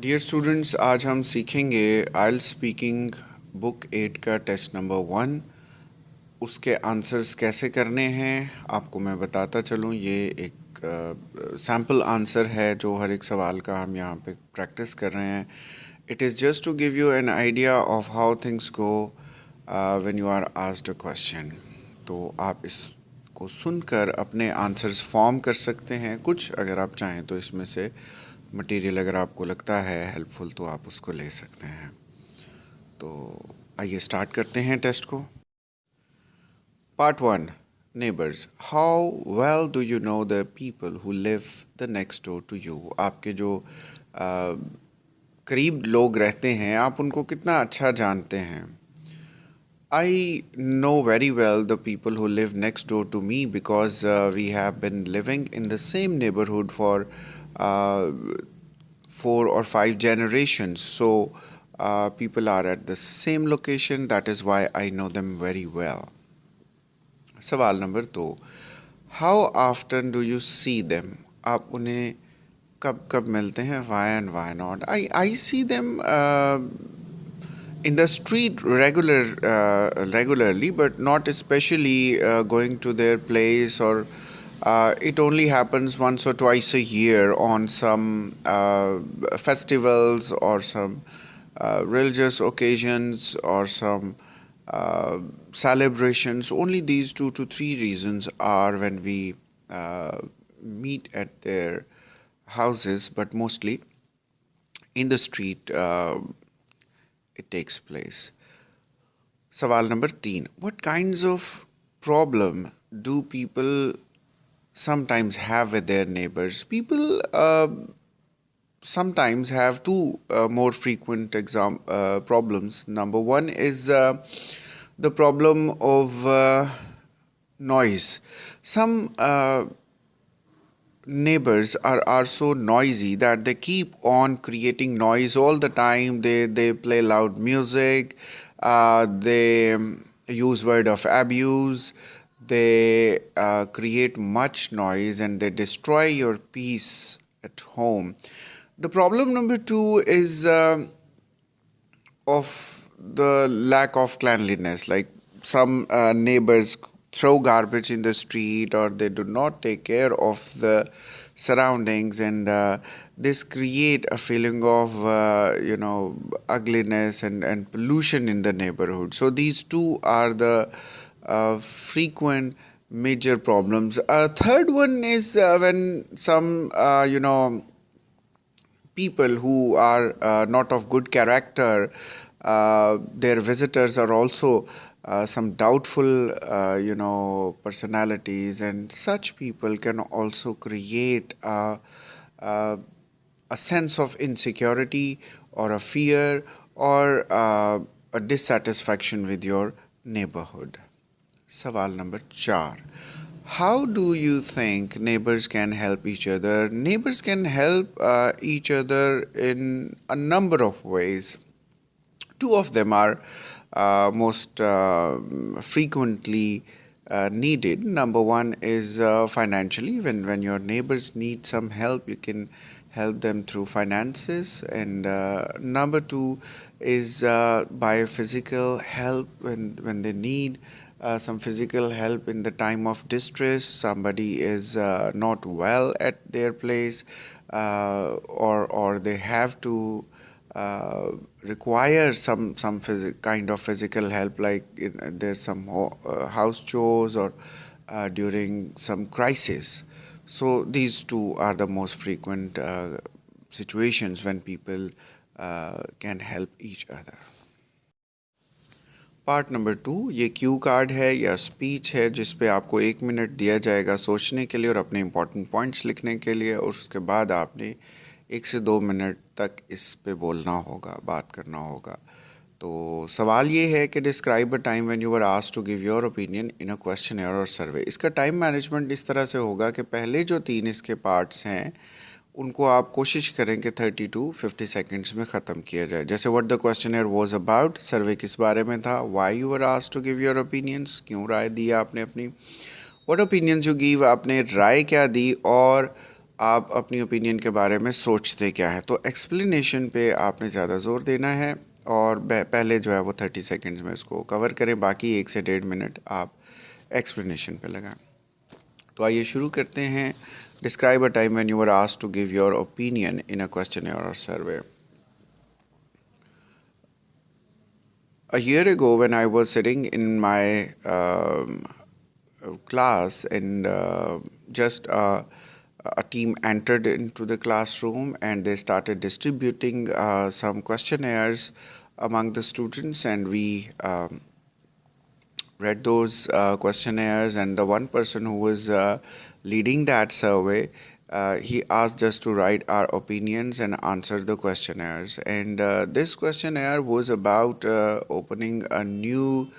Dear students, आज हम सीखेंगे आइल्स स्पीकिंग बुक 8 का टेस्ट नंबर 1। उसके आंसर्स कैसे करने हैं आपको मैं बताता चलूँ। ये एक सैम्पल आंसर है जो हर एक सवाल का हम यहाँ पे प्रैक्टिस कर रहे हैं। It is just to give you an idea of how things go when you are asked a question. तो आप इसको सुनकर अपने आंसर्स फॉर्म कर सकते हैं। कुछ अगर आप चाहें तो इसमें से मटेरियल अगर आपको लगता है हेल्पफुल तो आप उसको ले सकते हैं। तो आइए स्टार्ट करते हैं टेस्ट को। Part 1, neighbours. How well do you know the people who live the next door to you. आपके जो करीब लोग रहते हैं आप उनको कितना अच्छा जानते हैं। I know very well the people who live next door to me because we have been living in the same neighborhood for uh, 4 or 5 generations. So people are at the same location. That is why I know them very well. सवाल number 2, How often do you see them? आप उन्हें कब कब मिलते हैं? Why and why not? I see them in the street regularly, but not especially going to their place, or it only happens once or twice a year on some festivals or some religious occasions or some celebrations. Only these 2 to 3 reasons are when we meet at their houses, but mostly in the street it takes place. Sawal number 3, what kinds of problem do people sometimes have with their neighbors? People sometimes have two more frequent problems. Number 1 is the problem of noise. Some neighbors are so noisy that they keep on creating noise all the time. They play loud music, they use word of abuse, they create much noise, and they destroy your peace at home. The problem number 2 is of the lack of cleanliness. Like some neighbors throw garbage in the street, or they do not take care of the surroundings, and this create a feeling of ugliness and pollution in the neighborhood. So these two are the frequent major problems. Third one is when some people who are not of good character, their visitors are also some doubtful personalities, and such people can also create a sense of insecurity or a fear or a dissatisfaction with your neighborhood. Sawal number 4, how do you think neighbors can help each other? Neighbors can help each other in a number of ways. Two of them are most frequently needed. Number 1 is financially. When your neighbors need some help, you can help them through finances. And number 2 is by physical help when they need some physical help in the time of distress. Somebody is not well at their place, or they have to require some kind of physical help, like there's some house chores, or during some crisis. So these two are the most frequent situations when people can help each other. Part number 2, ये Q card है या speech है जिस पे आपको 1 minute दिया जाएगा सोचने के लिए और अपने इंपॉर्टेंट पॉइंट्स लिखने के लिए, और उसके बाद आपने 1 से 2 मिनट तक इस पे बोलना होगा, बात करना होगा। तो सवाल ये है कि describe a time when you were asked to give your opinion in a questionnaire or survey. इसका टाइम मैनेजमेंट इस तरह से होगा कि पहले जो 3 इसके पार्ट्स हैं उनको आप कोशिश करें कि 30 to 50 सेकेंड्स में ख़त्म किया जाए। जैसे what the questioner was about, survey किस बारे में था, why you were asked to give your opinions, क्यों राय दी आपने अपनी, व्हाट ओपिनियंस यू गिव, आपने राय क्या दी, और आप अपनी ओपिनियन के बारे में सोचते क्या है। तो एक्सप्लेनेशन पे आपने ज़्यादा ज़ोर देना है और पहले जो है वो 30 सेकेंड्स में इसको कवर करें, बाकी 1 से 1.5 मिनट आप एक्सप्लेनेशन पे लगाएं। तो आइए शुरू करते हैं। Describe a time when you were asked to give your opinion in a questionnaire or survey. A year ago, when I was sitting in my class and just a team entered into the classroom and they started distributing some questionnaires among the students, and we read those questionnaires, and the one person who was leading that survey, he asked us to write our opinions and answer the questionnaires. And this questionnaire was about opening a new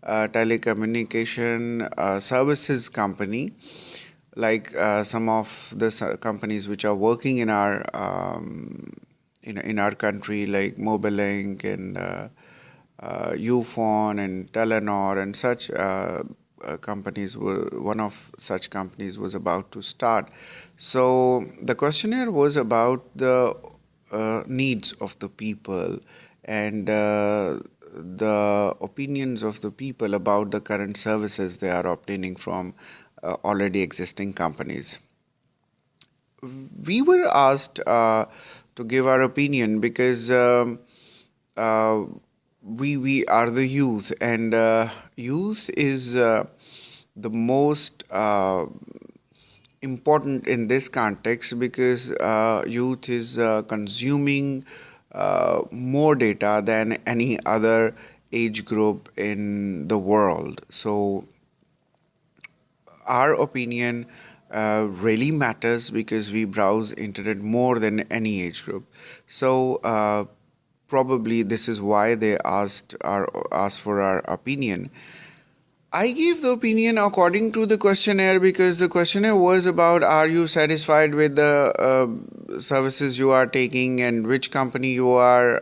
telecommunication services company, like some of the companies which are working in our in our country, like Mobilink and Ufone and Telenor and such companies were, one of such companies was about to start. So the questionnaire was about the needs of the people and the opinions of the people about the current services they are obtaining from already existing companies. We were asked to give our opinion because uh, we are the youth, and youth is the most important in this context because youth is consuming more data than any other age group in the world. So our opinion really matters because we browse internet more than any age group. So probably this is why they asked for our opinion. I gave the opinion according to the questionnaire because the questionnaire was about, are you satisfied with the services you are taking and which company you are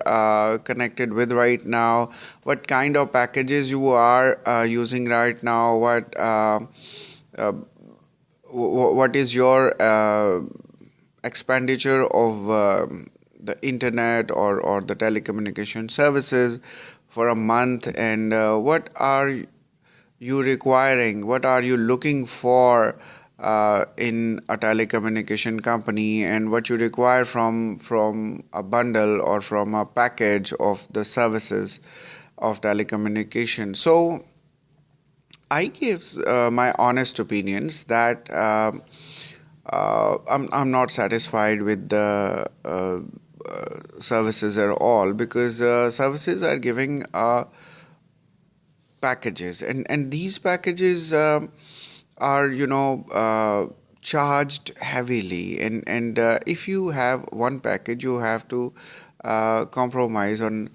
connected with right now, what kind of packages you are using right now, uh, what is your expenditure of the internet or the telecommunication services for a month, and what are you requiring, what are you looking for in a telecommunication company, and what you require from a bundle or from a package of the services of telecommunication. So I give my honest opinions that I'm not satisfied with the services at all, because services are giving packages, and these packages are charged heavily, and if you have one package you have to compromise on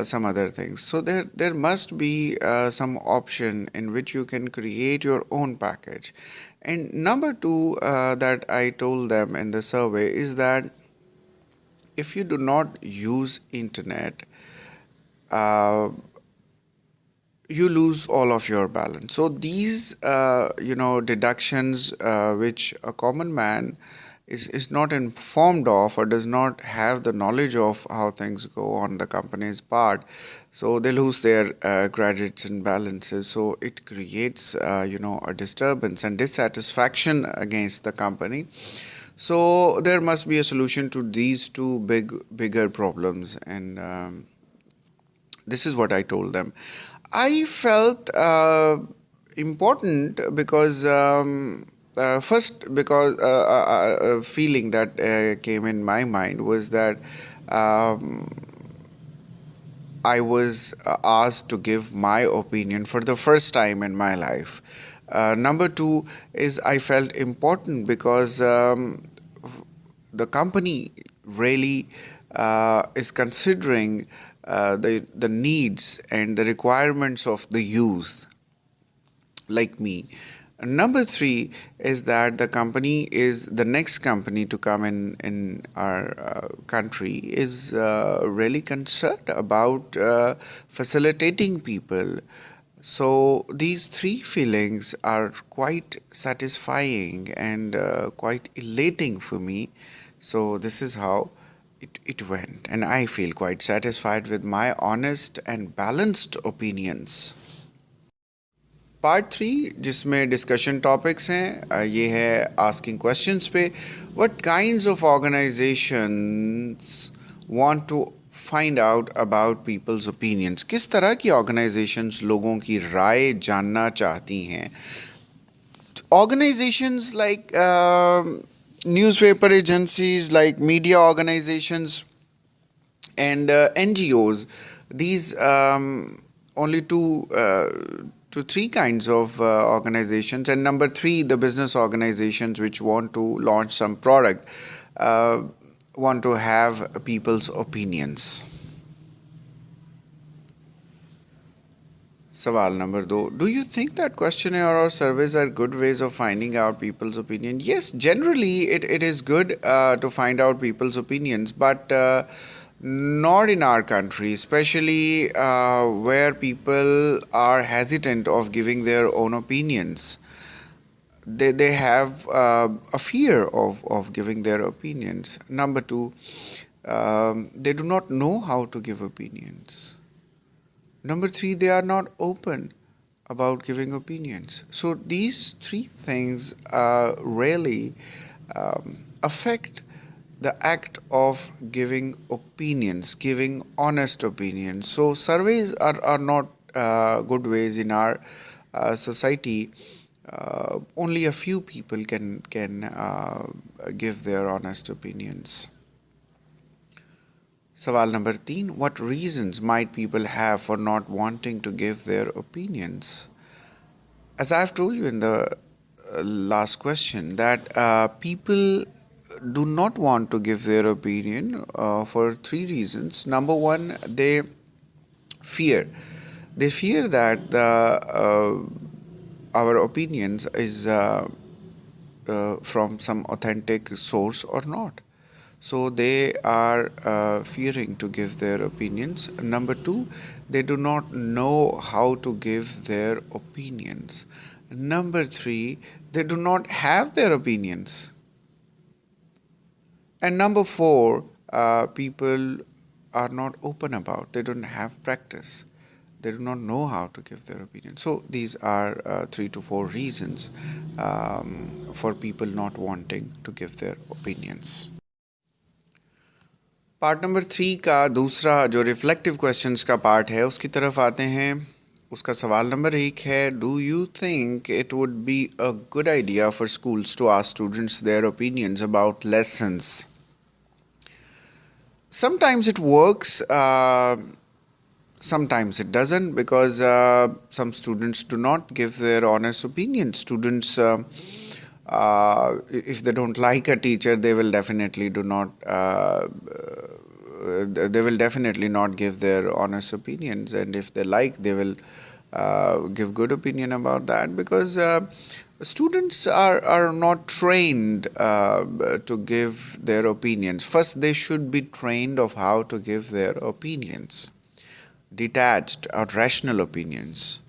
some other things. So there must be some option in which you can create your own package. And number two, that I told them in the survey is that if you do not use internet, uh, you lose all of your balance. So these deductions which a common man is not informed of or does not have the knowledge of how things go on the company's part, so they lose their credits and balances. So it creates a disturbance and dissatisfaction against the company. So there must be a solution to these two bigger problems, and this is what I told them. I felt important because first, because a feeling that came in my mind was that um, I was asked to give my opinion for the first time in my life. Number two is I felt important because the company really is considering the needs and the requirements of the youth like me. Number three is that the company is the next company to come in our country is really concerned about facilitating people. So these three feelings are quite satisfying and quite elating for me. So this is how it went, and I feel quite satisfied with my honest and balanced opinions. Part three जिसमें discussion topics हैं ये है asking questions पे. What kinds of organisations want to find out about people's opinions. किस तरह की organisations लोगों की राय जानना चाहती हैं. Organisations like newspaper agencies, like media organizations and NGOs. These only to three kinds of organizations. And number three, the business organizations which want to launch some product, want to have people's opinions. Sawal number 2. Do you think that questionnaire or surveys are good ways of finding out people's opinion? Yes, generally it is good to find out people's opinions, but not in our country, especially where people are hesitant of giving their own opinions. They have a fear of giving their opinions. Number 2, they do not know how to give opinions. Number 3, they are not open about giving opinions. So these three things really affect the act of giving opinions, giving honest opinions. So surveys are not good ways in our society. Only a few people can give their honest opinions. Sawal number 3. What reasons might people have for not wanting to give their opinions? As I've told you in the last question, that people do not want to give their opinion for three reasons. Number 1, they fear. They fear that our opinions is from some authentic source or not. So they are fearing to give their opinions. Number 2, they do not know how to give their opinions. Number 3, they do not have their opinions. And number 4, people are not open about. They don't have practice. They do not know how to give their opinion. So these are 3 to 4 reasons for people not wanting to give their opinions. Part number 3 का दूसरा जो reflective questions का part है उसकी तरफ आते हैं. उसका सवाल नंबर 1 है, do you think it would be a good idea for schools to ask students their opinions about lessons. Sometimes it works, sometimes it doesn't, because some students do not give their honest opinion. Students, if they don't like a teacher, they will definitely not give their honest opinions, and if they like, they will give good opinion about that, because students are not trained to give their opinions. First, they should be trained of how to give their opinions, detached or rational opinions.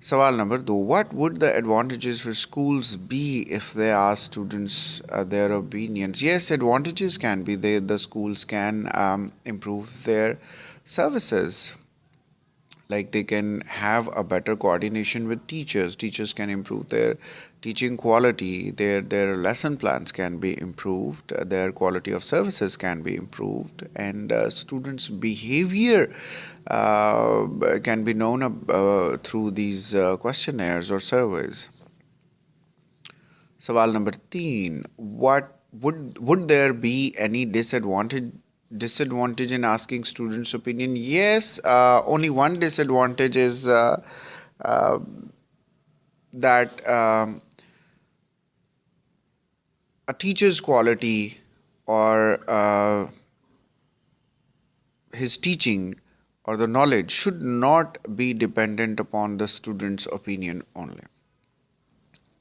Sawal number 2. What would the advantages for schools be if they ask students their opinions? Yes, advantages can be there. The schools can improve their services. Like they can have a better coordination with teachers. Teachers can improve their teaching quality. Their lesson plans can be improved. Their quality of services can be improved, and students' behavior can be known through these questionnaires or surveys. Sawal number 3. What would there be any disadvantage in asking students' opinion? Yes, only one disadvantage is that a teacher's quality or his teaching or the knowledge should not be dependent upon the student's opinion only.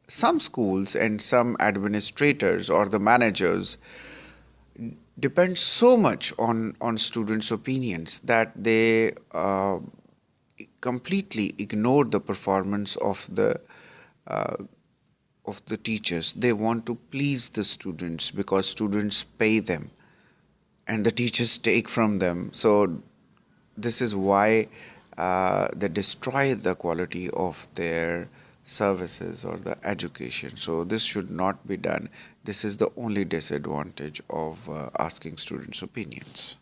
Some schools and some administrators or the managers depend so much on students' opinions that they completely ignore the performance uh, of the teachers. They want to please the students because students pay them and the teachers take from them. So this is why they destroy the quality of their services or the education. So this should not be done. This is the only disadvantage of asking students opinions.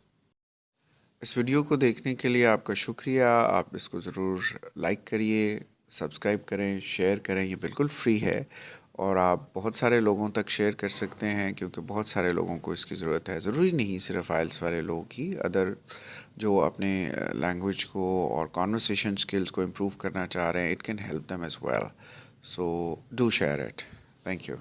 इस video को देखने के लिए आपका शुक्रिया। आप इसको ज़रूर लाइक करिए, सब्सक्राइब करें, शेयर करें। ये बिल्कुल फ्री है और आप बहुत सारे लोगों तक शेयर कर सकते हैं क्योंकि बहुत सारे लोगों को इसकी ज़रूरत है। ज़रूरी नहीं सिर्फ आइल्स वाले लोगों की, अदर जो अपने लैंग्वेज को और कॉन्वर्सेशन स्किल्स को इम्प्रूव करना चाह रहे हैं, it can help them as well. So do share it. Thank you.